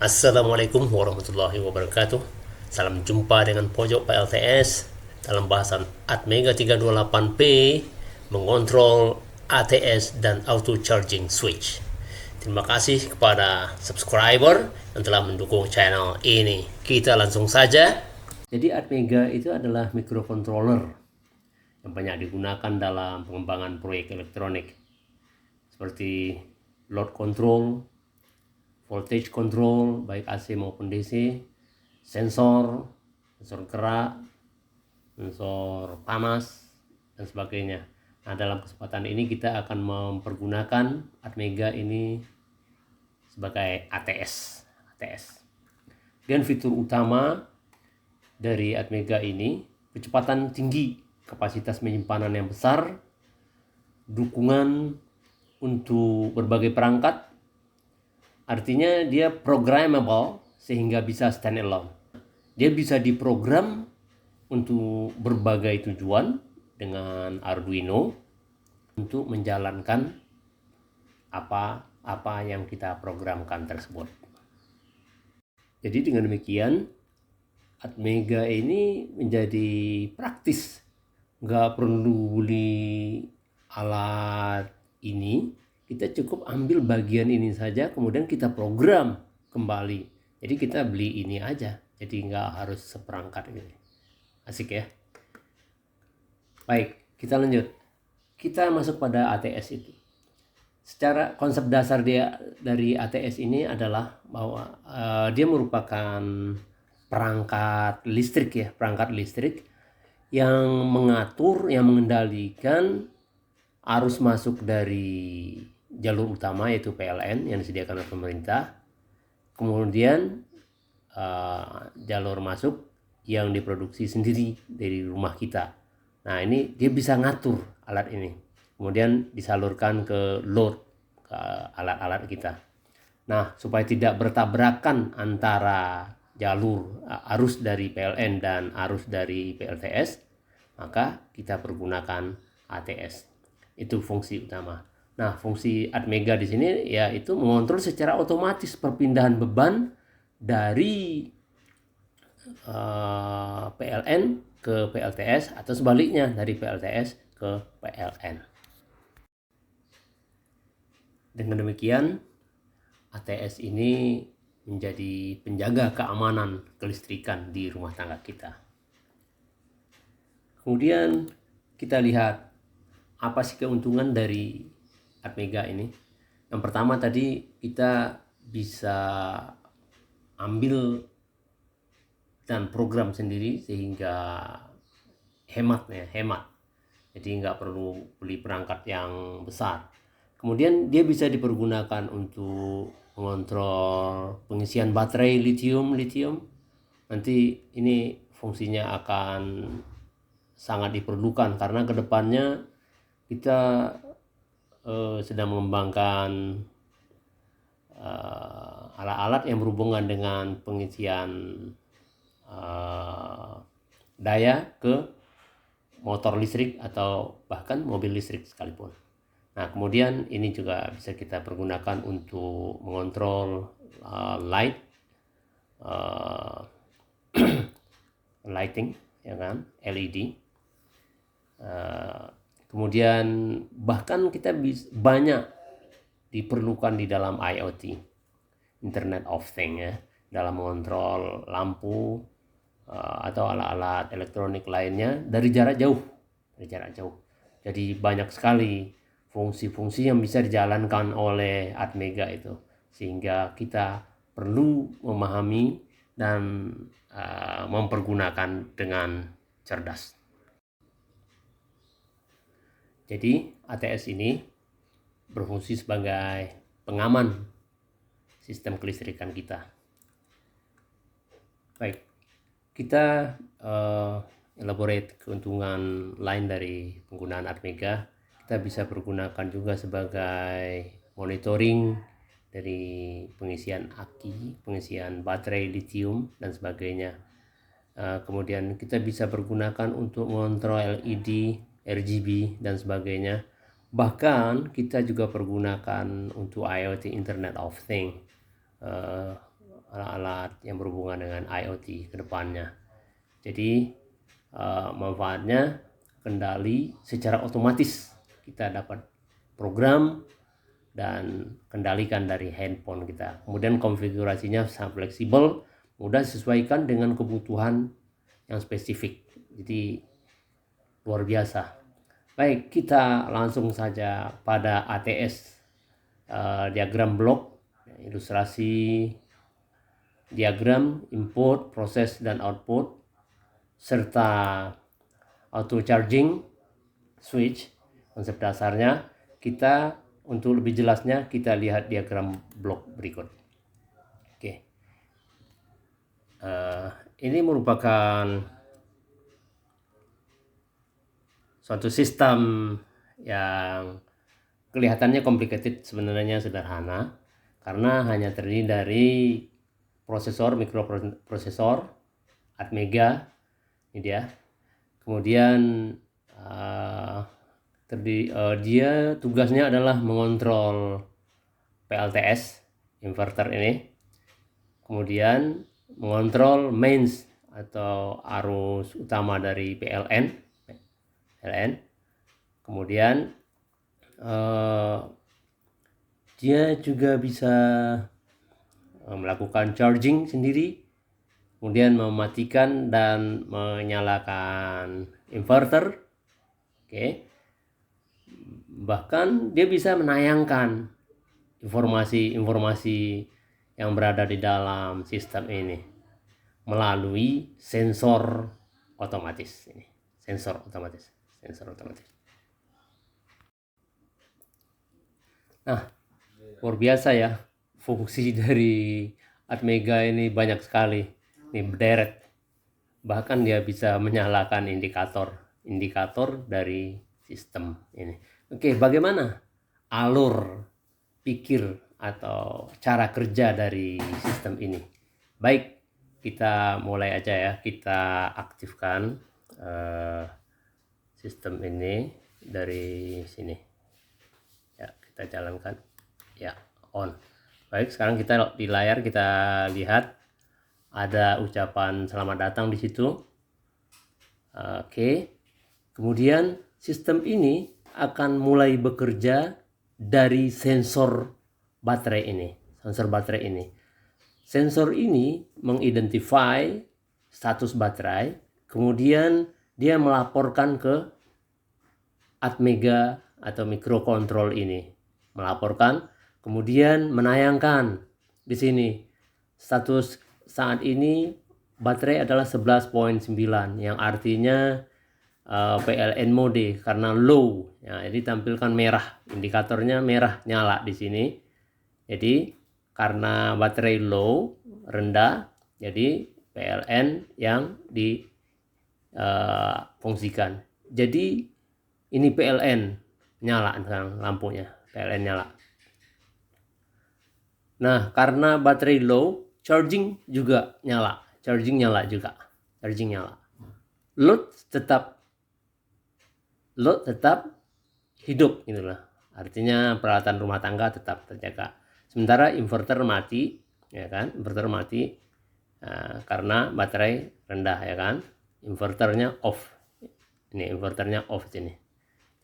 Assalamualaikum warahmatullahi wabarakatuh. Salam jumpa dengan Pojok PLTS dalam bahasan Atmega 328P mengontrol ATS dan auto charging switch. Terima kasih kepada subscriber yang telah mendukung channel ini. Kita langsung saja. Jadi Atmega itu adalah microcontroller yang banyak digunakan dalam pengembangan proyek elektronik seperti load control, voltage control baik AC maupun DC, sensor gerak, sensor panas, dan sebagainya. Nah, dalam kesempatan ini kita akan mempergunakan Atmega ini sebagai ATS. Dan fitur utama dari Atmega ini kecepatan tinggi, kapasitas penyimpanan yang besar, dukungan untuk berbagai perangkat. Artinya dia programmable sehingga bisa stand alone. Dia bisa diprogram untuk berbagai tujuan dengan Arduino untuk menjalankan apa yang kita programkan tersebut. Jadi dengan demikian Atmega ini menjadi praktis. Nggak perlu beli alat ini, kita cukup ambil bagian ini saja, kemudian kita program kembali. Jadi kita beli ini aja, jadi nggak harus seperangkat ini. Asik ya. Baik, kita lanjut. Kita masuk pada ATS itu. Secara konsep dasar dia dari ATS ini adalah bahwa dia merupakan perangkat listrik yang mengatur, yang mengendalikan arus masuk dari jalur utama yaitu PLN yang disediakan oleh pemerintah, kemudian jalur masuk yang diproduksi sendiri dari rumah kita. Nah, ini dia bisa ngatur alat ini, kemudian disalurkan ke load, ke alat-alat kita. Nah, supaya tidak bertabrakan antara jalur arus dari PLN dan arus dari PLTS, maka kita pergunakan ATS. Itu fungsi utama. Nah, fungsi Atmega di sini yaitu mengontrol secara otomatis perpindahan beban dari PLN ke PLTS atau sebaliknya dari PLTS ke PLN. Dengan demikian, ATS ini menjadi penjaga keamanan kelistrikan di rumah tangga kita. Kemudian kita lihat apa sih keuntungan dari Atmega ini. Yang pertama tadi kita bisa ambil dan program sendiri sehingga hemat. Jadi nggak perlu beli perangkat yang besar. Kemudian dia bisa dipergunakan untuk mengontrol pengisian baterai lithium. Nanti ini fungsinya akan sangat diperlukan karena kedepannya kita sedang mengembangkan alat-alat yang berhubungan dengan pengisian daya ke motor listrik atau bahkan mobil listrik sekalipun. Nah, kemudian ini juga bisa kita pergunakan untuk mengontrol lighting, ya kan, LED. Kemudian bahkan kita banyak diperlukan di dalam IoT, Internet of Things, ya, dalam mengontrol lampu atau alat-alat elektronik lainnya dari jarak jauh. Jadi banyak sekali fungsi-fungsi yang bisa dijalankan oleh Atmega itu, sehingga kita perlu memahami dan mempergunakan dengan cerdas. Jadi ATS ini berfungsi sebagai pengaman sistem kelistrikan kita. Baik, kita elaborate keuntungan lain dari penggunaan Atmega. Kita bisa pergunakan juga sebagai monitoring dari pengisian aki, pengisian baterai lithium dan sebagainya. Kemudian kita bisa pergunakan untuk mengontrol LED, RGB dan sebagainya. Bahkan kita juga pergunakan untuk IoT, Internet of Things, alat yang berhubungan dengan IoT ke depannya. Jadi manfaatnya kendali secara otomatis, kita dapat program dan kendalikan dari handphone kita. Kemudian konfigurasinya sangat fleksibel, mudah disesuaikan dengan kebutuhan yang spesifik. Jadi luar biasa. Baik, kita langsung saja pada ATS, diagram blok, ilustrasi diagram input, proses, dan output, serta auto charging switch. Konsep dasarnya, kita untuk lebih jelasnya kita lihat diagram blok berikut. Oke, ini merupakan suatu sistem yang kelihatannya complicated, sebenarnya sederhana karena hanya terdiri dari prosesor, mikroprosesor, Atmega, ini dia. Kemudian dia tugasnya adalah mengontrol PLTS inverter ini, kemudian mengontrol mains atau arus utama dari PLN, kemudian dia juga bisa melakukan charging sendiri, kemudian mematikan dan menyalakan inverter. Oke. Bahkan dia bisa menayangkan informasi-informasi yang berada di dalam sistem ini melalui sensor otomatis ini. Sensor otomatis. Nah, luar biasa ya, fungsi dari Atmega ini banyak sekali. Ini berderet. Bahkan dia bisa menyalakan indikator dari sistem ini. Oke, bagaimana alur pikir atau cara kerja dari sistem ini? Baik, kita mulai aja ya. Kita aktifkan sistem ini dari sini. Ya, kita jalankan. Ya, on. Baik, sekarang kita di layar kita lihat ada ucapan selamat datang di situ. Oke. Kemudian sistem ini akan mulai bekerja dari sensor baterai ini. Sensor ini mengidentify status baterai, kemudian dia melaporkan ke Atmega atau microcontrol ini. Melaporkan, kemudian menayangkan di sini status saat ini baterai adalah 11.9, yang artinya PLN mode karena low. Ya, jadi tampilkan merah, indikatornya merah nyala di sini. Jadi karena baterai low, rendah, jadi PLN yang difungsikan. Jadi ini PLN nyala sekarang lampunya, PLN nyala. Nah, karena baterai low, charging juga nyala. Charging nyala. Load tetap hidup gitu lah. Artinya peralatan rumah tangga tetap terjaga. Sementara inverter mati, ya kan? Inverter mati karena baterai rendah, ya kan? Inverternya off. Ini inverternya off sini.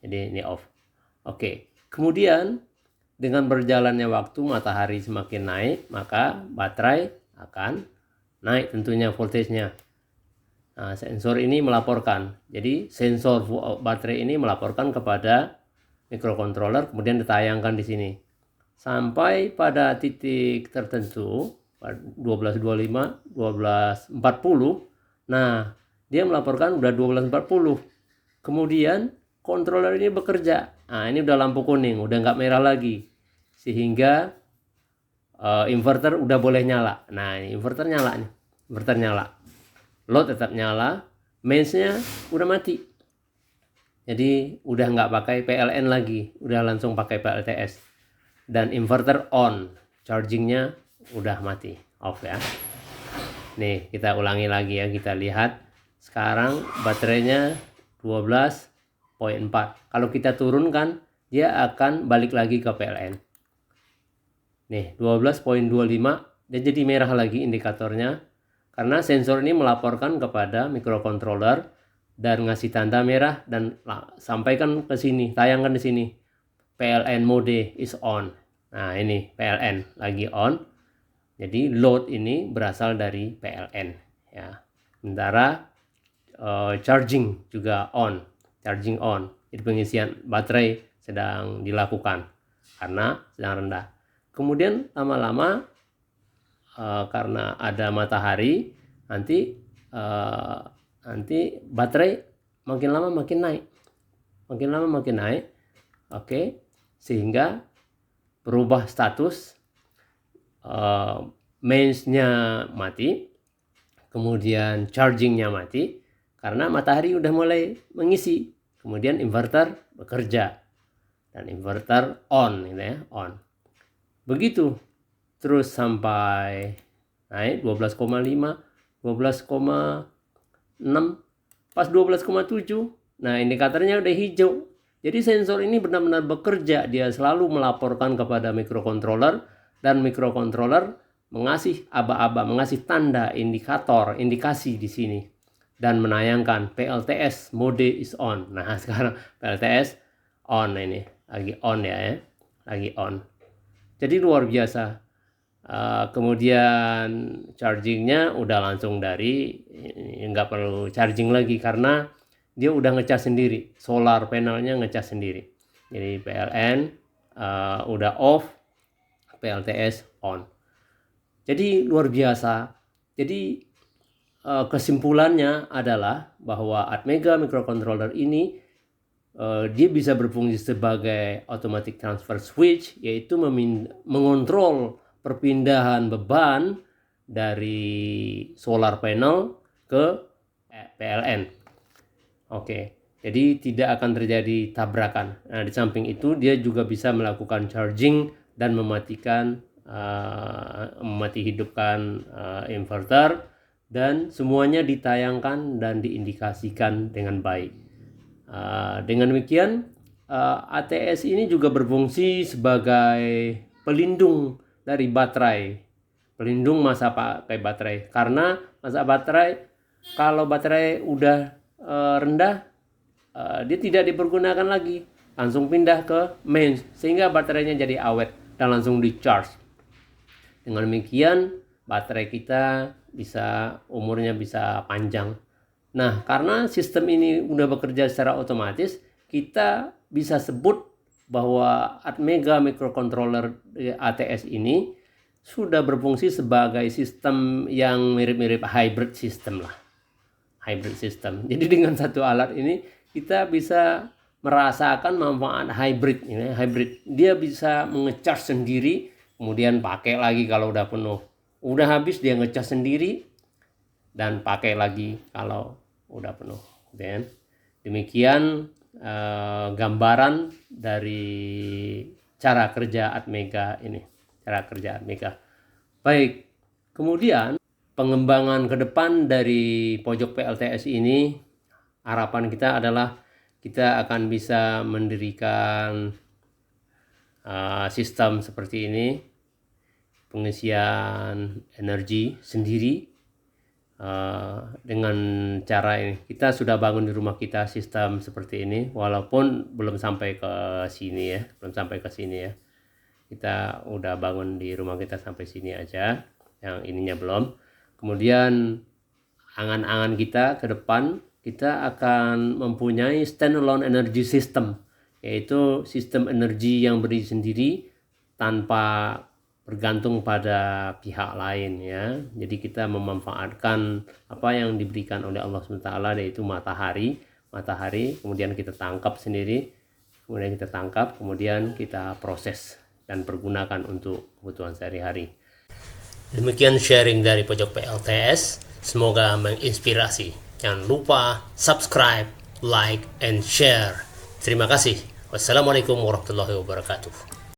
Jadi ini off. Oke. Kemudian dengan berjalannya waktu, matahari semakin naik, maka baterai akan naik tentunya voltasenya. Nah, sensor ini melaporkan. Jadi sensor baterai ini melaporkan kepada microcontroller, kemudian ditayangkan di sini. Sampai pada titik tertentu 12.25, 12.40. Nah, dia melaporkan udah 12.40. Kemudian controller ini bekerja. Nah, ini udah lampu kuning, udah nggak merah lagi. Sehingga inverter udah boleh nyala. Nah, ini inverter nyala nih. Load tetap nyala, mains-nya udah mati. Jadi udah nggak pakai PLN lagi, udah langsung pakai PLTS. Dan inverter on, chargingnya udah mati, off ya. Nih, kita ulangi lagi ya, kita lihat. Sekarang baterainya 12.4. Kalau kita turunkan, dia akan balik lagi ke PLN. Nih, 12.25 dia jadi merah lagi indikatornya karena sensor ini melaporkan kepada microcontroller dan ngasih tanda merah dan sampaikan ke sini, tayangkan di sini. PLN mode is on. Nah, ini PLN lagi on. Jadi load ini berasal dari PLN ya. Sementara charging juga on, charging on. Jadi pengisian baterai sedang dilakukan karena sedang rendah. Kemudian lama-lama karena ada matahari, nanti baterai makin lama makin naik, oke, sehingga berubah status, mains-nya mati, kemudian charging-nya mati karena matahari udah mulai mengisi, kemudian inverter bekerja dan inverter on, gitu ya, on. Begitu terus sampai naik 12,5, 12,6, pas 12,7. Nah, indikatornya udah hijau. Jadi sensor ini benar-benar bekerja, dia selalu melaporkan kepada microcontroller dan microcontroller mengasih aba-aba, mengasih tanda indikasi di sini dan menayangkan PLTS mode is on. Nah, sekarang PLTS on, ini lagi on ya, lagi on. Jadi luar biasa. Kemudian chargingnya udah langsung dari, nggak perlu charging lagi karena dia udah ngecas sendiri, solar panelnya ngecas sendiri. Jadi PLN udah off, PLTS on. Jadi luar biasa. Jadi kesimpulannya adalah bahwa Atmega microcontroller ini dia bisa berfungsi sebagai automatic transfer switch, yaitu mengontrol perpindahan beban dari solar panel ke PLN. Oke, jadi tidak akan terjadi tabrakan. Nah, di samping itu dia juga bisa melakukan charging dan memati hidupkan inverter, dan semuanya ditayangkan dan diindikasikan dengan baik. Dengan demikian ATS ini juga berfungsi sebagai pelindung dari baterai, pelindung masa pakai baterai, karena masa baterai, kalau baterai udah rendah, dia tidak dipergunakan lagi, langsung pindah ke mains sehingga baterainya jadi awet dan langsung di charge. Dengan demikian baterai kita umurnya bisa panjang. Nah, karena sistem ini udah bekerja secara otomatis, kita bisa sebut bahwa Atmega microcontroller ATS ini sudah berfungsi sebagai sistem yang mirip-mirip hybrid system lah. Hybrid system. Jadi dengan satu alat ini kita bisa merasakan manfaat hybrid. Hybrid, dia bisa mengecas sendiri, kemudian pakai lagi kalau udah penuh. Udah habis dia ngecas sendiri dan pakai lagi kalau udah penuh. Dan demikian gambaran dari cara kerja Atmega ini, cara kerja Atmega. Baik, kemudian pengembangan ke depan dari pojok PLTS ini, harapan kita adalah kita akan bisa mendirikan sistem seperti ini, pengisian energi sendiri. Dengan cara ini kita sudah bangun di rumah kita sistem seperti ini, walaupun belum sampai ke sini ya, kita udah bangun di rumah kita sampai sini aja, yang ininya belum. Kemudian angan-angan kita ke depan, kita akan mempunyai standalone energy system, yaitu sistem energi yang berdiri sendiri tanpa bergantung pada pihak lain ya. Jadi kita memanfaatkan apa yang diberikan oleh Allah SWT, yaitu matahari, kemudian kita tangkap sendiri, kemudian kita proses dan pergunakan untuk kebutuhan sehari-hari. Demikian sharing dari pojok PLTS, semoga menginspirasi. Jangan lupa subscribe, like, and share. Terima kasih. Wassalamualaikum warahmatullahi wabarakatuh.